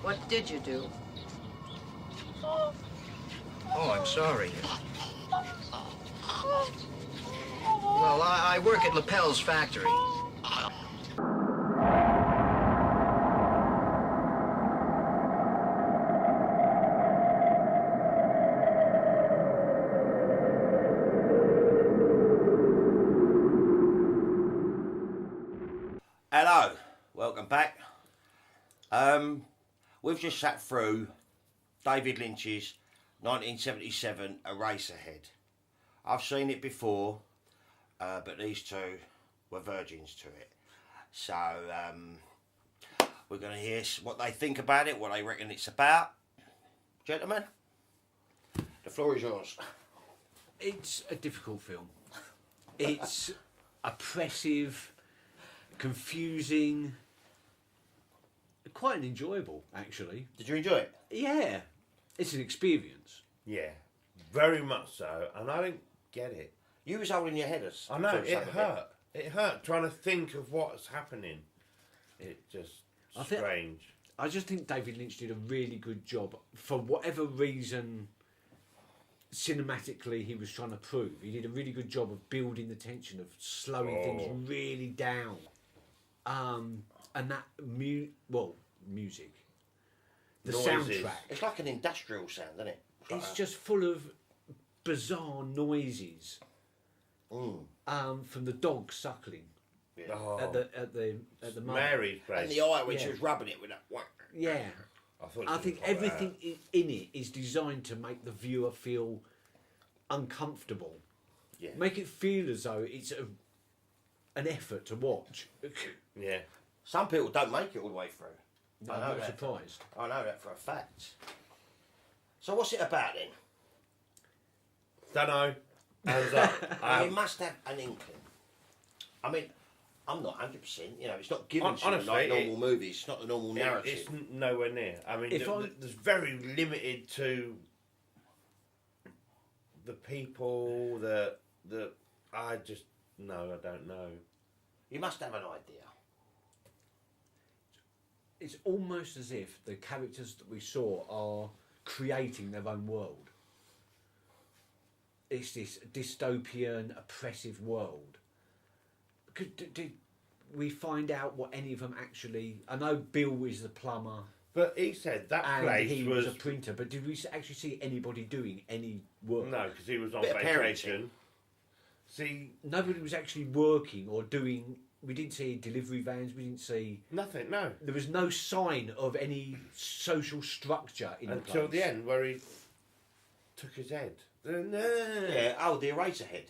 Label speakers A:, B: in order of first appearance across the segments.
A: What did you do?
B: Oh, I'm sorry. Well, I work at Lapel's factory.
C: Hello, welcome back. We've just sat through David Lynch's 1977 Eraserhead. I've seen it before, but these two were virgins to it. So we're going to hear what they think about it, what they reckon it's about. Gentlemen, the floor is yours.
D: It's a difficult film. It's oppressive, confusing, quite enjoyable, actually.
C: Did you enjoy it?
D: Yeah, it's an experience.
E: Yeah, very much so, and I didn't get it.
C: You was holding your head as
E: I know, it hurt. It hurt trying to think of what's happening. It just strange.
D: I just think David Lynch did a really good job. For whatever reason, cinematically, he was trying to prove. He did a really good job of building the tension, of slowing things really down. And that, music. The
E: Noises.
D: soundtrack.
C: It's like an industrial sound, isn't it?
D: It's just full of bizarre noises. From the dog suckling at the mother.
E: Mary's place.
C: And the eye when she was rubbing it with that whack.
D: Yeah.
E: I
D: think everything in it is designed to make the viewer feel uncomfortable.
C: Yeah.
D: Make it feel as though it's an effort to watch.
E: Yeah.
C: Some people don't make it all the way through.
D: I'm not surprised.
C: I know that for a fact. So what's it about then?
E: Don't know. Hands up.
C: You must have an inkling. I mean, I'm not 100%. You know, it's not given to
E: Honestly,
C: you like normal movies. It's not the normal narrative.
E: It's nowhere near. I mean, there's very limited to the people that I just I don't know.
C: You must have an idea.
D: It's almost as if the characters that we saw are creating their own world. It's this dystopian, oppressive world. Did we find out what any of them actually... I know Bill is the plumber.
E: But he said that
D: and
E: place
D: he was a printer, but did we actually see anybody doing any work?
E: No, because he was on
C: Bit of
E: vacation. See...
D: Nobody was actually working or doing... We didn't see delivery vans, we didn't see...
E: Nothing, no.
D: There was no sign of any social structure in the place.
E: Until the end, where he took his head.
C: Yeah, the Eraserhead.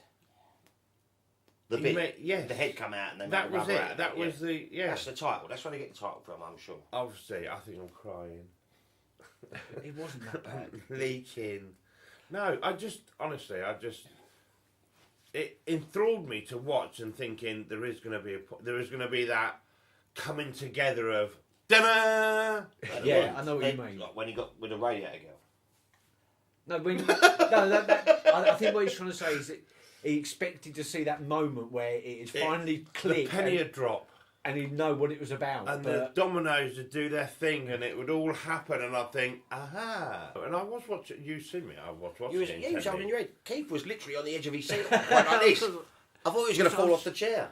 C: The head come out and then
E: that was it. That
C: yeah.
E: was the
C: That's the title. That's where they get the title from, I'm sure.
E: Obviously, I think I'm crying.
D: It wasn't that bad.
E: Leaking. No, honestly, it enthralled me to watch and thinking there is going to be that coming together of da-da!
D: Yeah, I know what you mean.
C: Like when he got with the radiator girl.
D: No, I think what he's trying to say is that he expected to see that moment where it is finally clicked.
E: The penny would drop.
D: And he'd know what it was about.
E: And the dominoes would do their thing and it would all happen and I'd think, aha. And I was watching, you see me, I was watching it.
C: You was holding your head. Keith was literally on the edge of his seat, like this. I thought he was going to fall off the chair.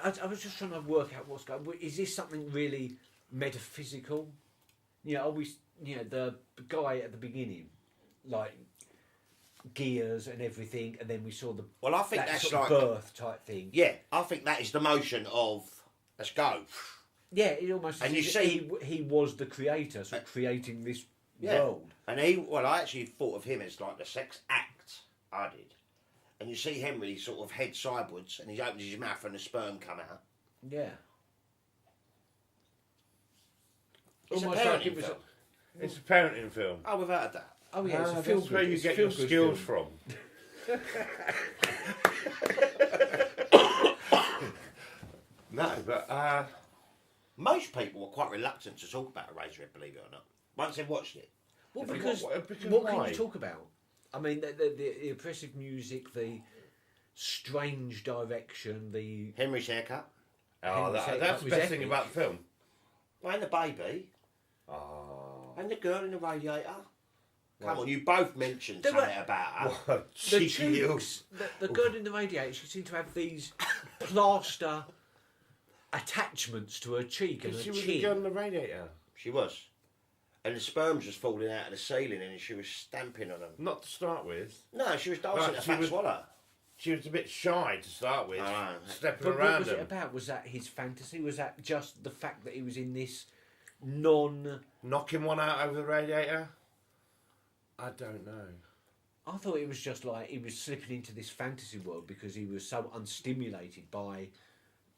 D: I was just trying to work out what's going on. Is this something really metaphysical? You know, the guy at the beginning, like gears and everything, and then we saw the
C: I think that's
D: sort of
C: like
D: birth type thing.
C: Yeah, I think that is the motion of let's go.
D: Yeah, it almost.
C: And you see,
D: he was the creator, so creating this world.
C: And I actually thought of him as like the sex act. I did. And you see Henry sort of head sideways, and he opens his mouth, and the sperm come out.
D: Yeah.
C: It's
D: almost
C: a parenting
D: like it was.
C: film.
E: It's a parenting film.
C: Oh, without a doubt.
D: Oh yeah, it's a
E: that's
D: film.
E: where you get your skills from. No, but
C: most people were quite reluctant to talk about Eraserhead, believe it or not. Once they've watched it.
D: Well, because what
E: why?
D: can you talk about? I mean, the oppressive music, the strange direction, the
C: Henry's haircut.
E: that's the best thing about the film.
C: Well, and the baby.
E: Oh.
C: And the girl in the radiator. Come on, you both mentioned
D: There were-
C: something about her.
E: What?
D: The
E: Cheeky little-
D: cheeks, the girl in the radiator, she seemed to have these plaster attachments to her cheek and her
E: She was the
D: chin.
E: girl in the radiator.
C: She was. And the sperms was falling out of the ceiling and she was stamping on them.
E: Not to start with.
C: No, she was dancing
E: Right,
C: a
E: she
C: fat
E: was-
C: swallow.
E: She was a bit shy to start with,
C: I know.
E: stepping
D: But what
E: around
D: was it
E: him.
D: about? Was that his fantasy? Was that just the fact that he was in this non...
E: Knocking one out over the radiator? I don't know.
D: I thought it was just like he was slipping into this fantasy world because he was so unstimulated by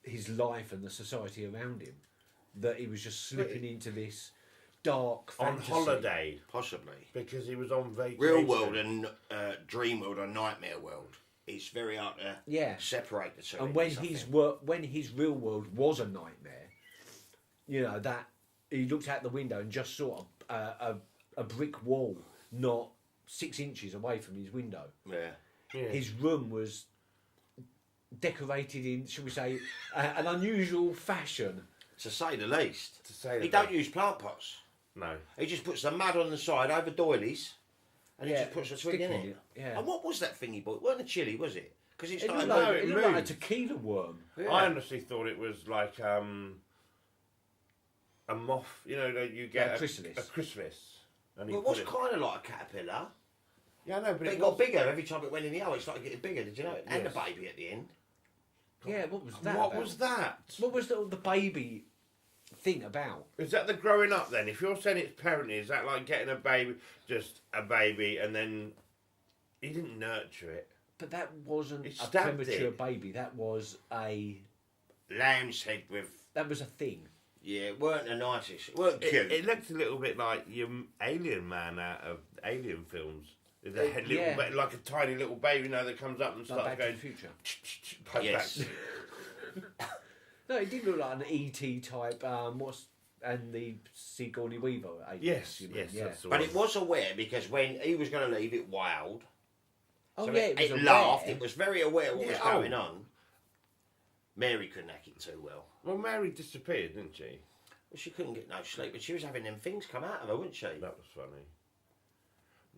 D: his life and the society around him that he was just slipping into this dark
E: On
D: fantasy.
E: holiday,
C: Possibly.
E: because he was on vacation.
C: Real world and dream world or nightmare world. It's very hard to
D: Yeah.
C: separate the two.
D: And
C: into
D: when
C: something.
D: when his real world was a nightmare, you know, that he looked out the window and just saw a brick wall not 6 inches away from his window.
C: Yeah.
E: Yeah.
D: His room was decorated in, shall we say, an unusual fashion.
C: To say the least.
E: To say the
C: He don't
E: least.
C: use plant pots.
E: No.
C: He just puts the mud on the side over doilies and he
D: Yeah,
C: just puts a twig in
D: sticking
C: it.
D: it, yeah.
C: And what was that thing he bought? It wasn't a chili, was it? Because it
D: It
C: started
D: looked like,
E: No,
C: moving.
E: it
D: it looked like a
E: moved.
D: tequila worm.
C: Yeah.
E: I honestly thought it was like a moth, you know, that you get
D: Like a chrysalis.
E: a chrysalis. And he
C: Well, it
E: put
C: was kind of like a caterpillar.
E: Yeah, I know, but
C: But
E: it
C: it got
E: was,
C: bigger every time it went in the hole. It started getting bigger, did you know? And the
E: Yes.
C: baby at the end.
D: Yeah, what was that?
E: What
D: about?
E: was that?
D: What was the baby thing about?
E: Is that the growing up then? If you're saying it's parenting, is that like getting a baby, just a baby, and then he didn't nurture it?
D: But that wasn't
E: It
D: a
E: stabbed
D: premature
E: it.
D: baby. That was a
C: Lamb's head with...
D: thing.
C: Yeah, it weren't the nicest. It weren't cute.
E: It looked a little bit like your alien man out of Alien films. With a head, little
D: yeah.
E: like a tiny little baby, you know, that comes up and
D: Like
E: starts
D: Back
E: going.
D: to the Future.
E: like
C: Yes.
E: that.
D: No, it did look like an ET type. And the Sigourney Weaver.
E: Yes,
D: you mean,
E: yes,
D: yeah.
E: that's the
C: But
E: one.
C: it was aware because when he was going to leave, it wailed.
D: Oh
C: So
D: yeah, it was
C: it
D: aware.
C: laughed. It was very aware of what was
E: Yeah, oh.
C: going on. Mary couldn't act it too well.
E: Well, Mary disappeared, didn't she?
C: Well, she couldn't get no sleep, but she was having them things come out of her, wasn't she?
E: That was funny.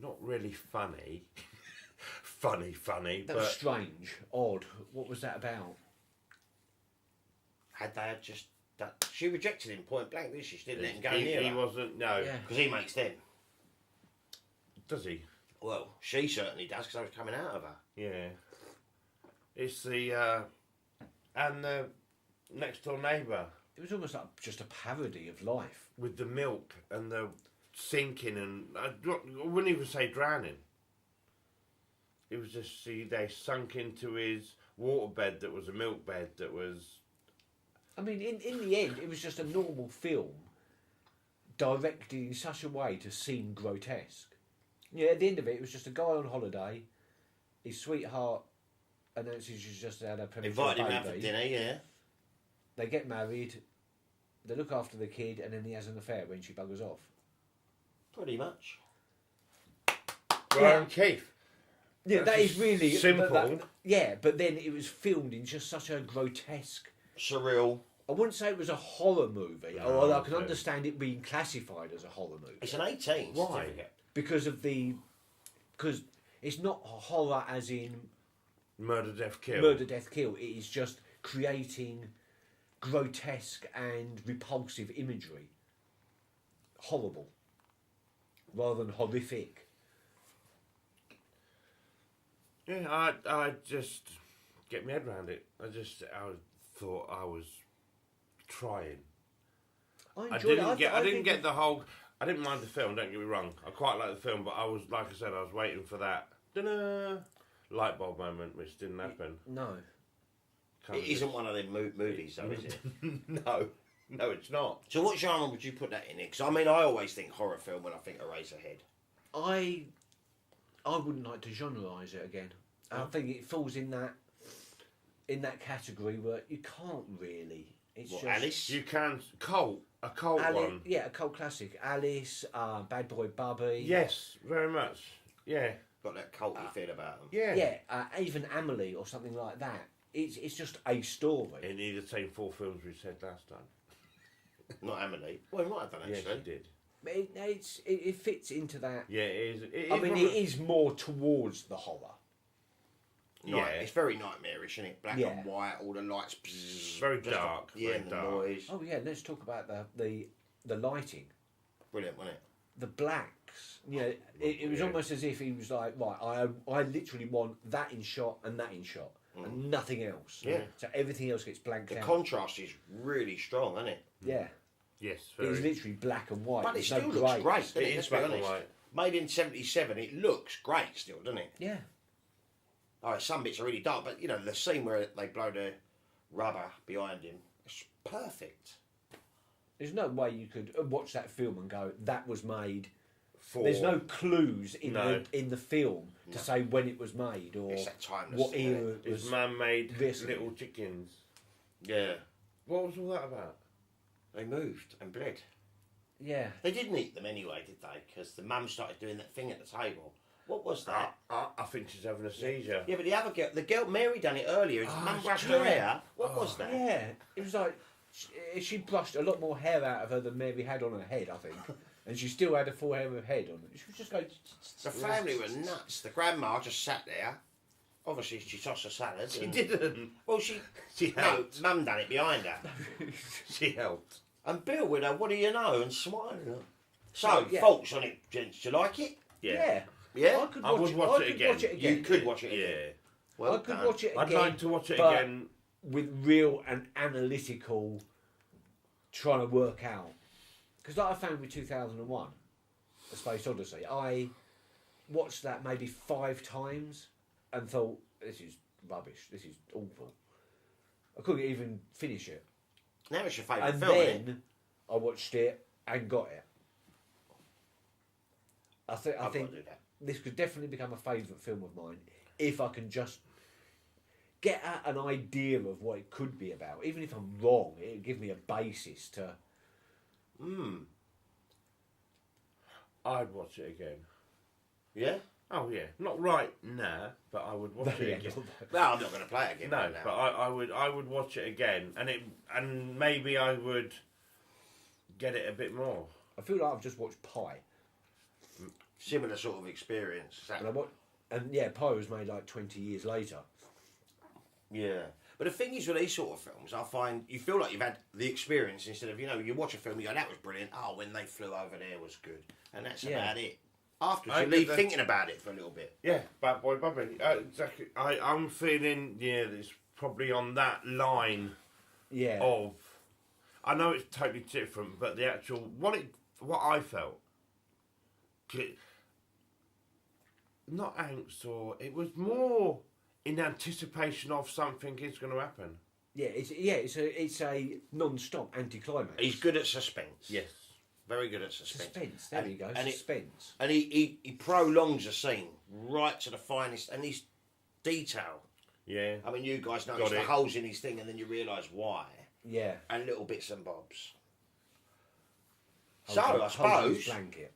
E: Not really funny. funny,
D: That
E: but
D: was strange, odd. What was that about?
C: Had they had just that, she rejected him point blank, didn't she? She didn't let him go
E: he
C: near her
E: wasn't. No,
D: Yeah.
C: because he makes them.
E: does he?
C: Well, she certainly does because I was coming out of her.
E: Yeah. It's the and the next door neighbour
D: It was almost like just a parody of life.
E: with the milk and the sinking and I wouldn't even say drowning. It was just they sunk into his waterbed that was a milk bed that was.
D: I mean, in the end, it was just a normal film directed in such a way to seem grotesque. Yeah, at the end of it, it was just a guy on holiday. His sweetheart announces she's just had a premature
C: Invited him out for
D: baby.
C: dinner, yeah.
D: They get married. They look after the kid, and then he has an affair when she buggers off.
C: Pretty much.
E: Brian Keith.
D: Yeah, that is really
E: simple.
D: yeah, but then it was filmed in just such a grotesque.
C: Surreal.
D: I wouldn't say it was a horror movie,
E: No,
D: although I can
E: no.
D: understand it being classified as a horror movie
C: It's an 18
E: Why?
C: certificate.
D: because it's not horror as in
E: Murder, Death, Kill.
D: murder, death, kill. It is just creating grotesque and repulsive imagery. Horrible, rather than horrific.
E: Yeah, I just get my head around it. I thought I was trying.
D: I enjoyed it.
E: I didn't
D: think
E: get the whole. I didn't mind the film. Don't get me wrong. I quite like the film, but I was like I said, I was waiting for that da-da, light bulb moment, which didn't happen.
D: No.
E: Kind
C: It
E: of
C: isn't one of them movies, though, is it?
E: No, it's not.
C: So what genre would you put that in? Because I mean, I always think horror film when I think Eraserhead.
D: I wouldn't like to genreise it again. I think it falls in that category where you can't really. It's
C: What,
D: just
C: Alice?
E: You can a cult one.
D: Yeah, a cult classic. Alice, Bad Boy Bubby.
E: Yes, very much. Yeah,
C: Got that culty feel about them.
E: yeah.
D: Yeah, even Amelie or something like that. It's just a story.
E: In the same 4 films we said last time.
C: Not Emily. Well, we might have done
E: Yes,
C: actually.
E: you did.
D: It fits into that.
E: Yeah, it is.
D: I mean, it is more towards the horror.
E: Yeah.
C: It's very nightmarish, isn't it? Black
D: Yeah.
C: and white, all the lights. Bzzz,
E: Very
C: just
E: dark,
C: Yeah,
E: very
C: and the
E: dark.
C: noise.
D: Oh yeah, let's talk about the lighting,
C: Brilliant, wasn't it?
D: the blacks. You know, it was
E: Yeah.
D: almost as if he was like, right, I literally want that in shot and that in shot and nothing else.
C: Yeah.
D: So everything else gets blanked
C: The
D: out.
C: contrast is really strong, isn't it?
D: Yeah.
E: Yes,
D: It's
E: very.
D: literally black and white.
C: But it
D: There's
C: still
D: no
C: looks
D: grey.
C: great, doesn't
E: It
C: it?
E: is
C: Let's be
E: black and
C: honest.
E: white.
C: Made in '77, it looks great still, doesn't it?
D: Yeah.
C: Oh, some bits are really dark, but you know the scene where they blow the rubber behind him, it's perfect.
D: There's no way you could watch that film and go, that was made.
E: For,
D: There's no clues in
E: No.
D: the film to say when it was made or
C: It's that timeless
D: what
C: thing,
D: era
C: isn't
D: it
E: It's
D: was.
E: man-made
D: This-
E: little chickens.
C: Yeah,
E: What was all that about?
C: they moved and bled.
D: Yeah.
C: They didn't eat them anyway, did they? Because the mum started doing that thing at the table. What was that?
E: I think she's having a seizure.
C: Yeah, but the girl Mary done it earlier. Mum brushed her hair. What was that?
D: Yeah. It was like she brushed a lot more hair out of her than Mary had on her head, I think. And she still had a full hair of head on it. She was just going.
C: The family were nuts. The grandma just sat there. Obviously, she tossed a salad.
E: She
C: and-
E: didn't.
C: Well, she
E: She
C: no,
E: helped.
C: Mum done it behind her.
E: She helped.
C: And Bill with her, what do you know? And smiling. So,
D: Oh, yeah.
C: faults on it, gents. Do you like it?
D: Yeah.
C: Yeah?
D: I could
E: I
D: watch,
E: would watch it again.
D: Watch it again.
C: You could watch it
E: Yeah.
C: again. Well
D: I could
C: done.
D: watch it again.
E: I'd like to watch it
D: but
E: again.
D: with real and analytical trying to work out. Because like I found with 2001, A Space Odyssey, I watched that maybe 5 times and thought, this is rubbish, this is awful. I couldn't even finish it.
C: Now it's your favourite
D: And
C: film, isn't it?
D: then I watched it and got it. I
C: I've
D: think
C: got to do that.
D: this could definitely become a favourite film of mine if I can just get at an idea of what it could be about. Even if I'm wrong, it'll give me a basis to.
E: I'd watch it again.
C: Yeah?
E: Oh yeah, not right now, but I would watch it
D: Yeah,
E: again.
C: No, I'm not going to play it again.
E: No,
C: right now.
E: but I would watch it again, and maybe I would get it a bit more.
D: I feel like I've just watched Pi,
C: Similar sort of experience.
D: and yeah, Pi was made like 20 years later.
C: Yeah. But the thing is with these sort of films, I find you feel like you've had the experience instead of, you watch a film, you go, that was brilliant. Oh, when they flew over there was good. And that's
D: Yeah.
C: about it. Afterwards,
E: I
C: you
E: get
C: leave
E: that.
C: thinking about it for a little bit.
E: Yeah, Bad Boy Bubby. Exactly. I'm feeling that it's probably on that line
D: Yeah.
E: of. I know it's totally different, but the actual what I felt. Not angst, or it was more in anticipation of something is going to happen.
D: Yeah, it's a non-stop anticlimax.
C: He's good at suspense.
E: Yes.
C: Very good at suspense.
D: Suspense. There you go.
C: And
D: Suspense.
C: And he prolongs a scene right to the finest, and he's detail.
E: Yeah.
C: I mean, you guys notice
E: Got
C: the
E: it.
C: holes in his thing, and then you realise why.
D: Yeah.
C: And little bits and bobs.
D: Hold
C: So,
D: on-
C: I
D: hold on
C: suppose,
D: his blanket.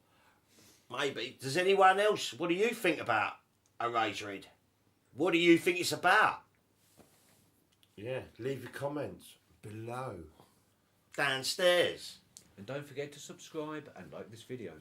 C: maybe, does anyone else, what do you think about Eraserhead? What do you think it's about?
E: Yeah. Leave your comments below.
C: Downstairs.
D: And don't forget to subscribe and like this video.